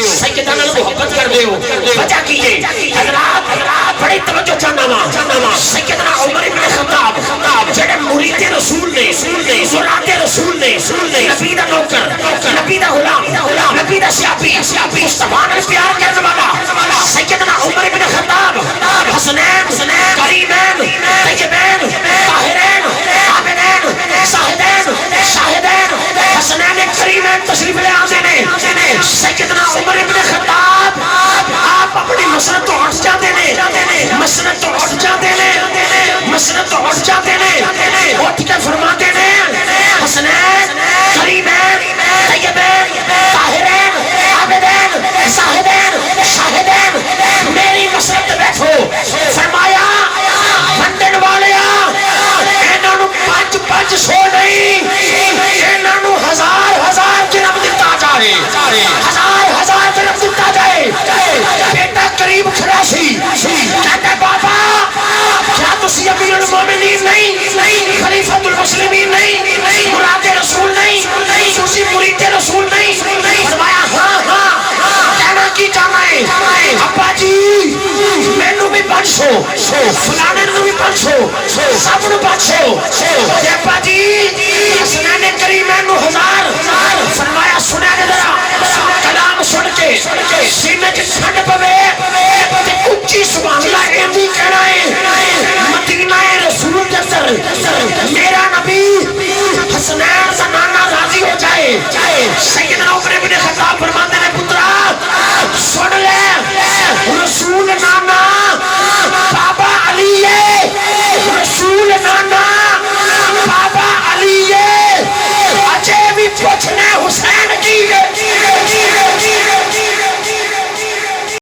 سیدہ نال محبت کر دے ہو وجہ کیجئے حضرات بڑی توجہ چاہنا سیدنا عمر بن خطاب جڑے مرید رسول نے مراد رسول نے نبی دا نوکر نبی دا غلام نبی دا سیابی مصطفیٰ نے پیار کرنے والا سیدنا عمر بن خطاب حسنین کریمین طیبین طاہرین عابدین زاہدین شاہدین حسنین کریمین تشریف لے آتے ہیں سیدنا عمر بن خطاب آپ اپنی مسند تو اٹھ جاتے ہیں مسند تو اٹھ جاتے ہیں مسند تو اٹھ جاتے ہیں اٹھ کے فرماتے ہیں حسنین کریمین طیبین طاہرین عابدین زاہدین شاہدین میری مسند بیٹھو فرمایا بندن والیا انہوں پانچ سو نہیں انہوں ہزار جنم دیتا جائے ہزار جنم دیتا جائے بیٹا قریب کھڑا سی کہتا بابا کیا تسی امیر المومنین نہیں خلیفۃ المسلمین نہیں مراد رسول نہیں تسی مرید رسول نہیں فرمایا ہاں کہنا کی جانا ہے ابا جی مینوں بھی 500 فلانے نوں بھی 500 سب نوں 500 ابا جی حسنین کریمین نوں 1000 فرمایا سنیا ذرا کلام سن کے سینے چ ٹھنڈ پوے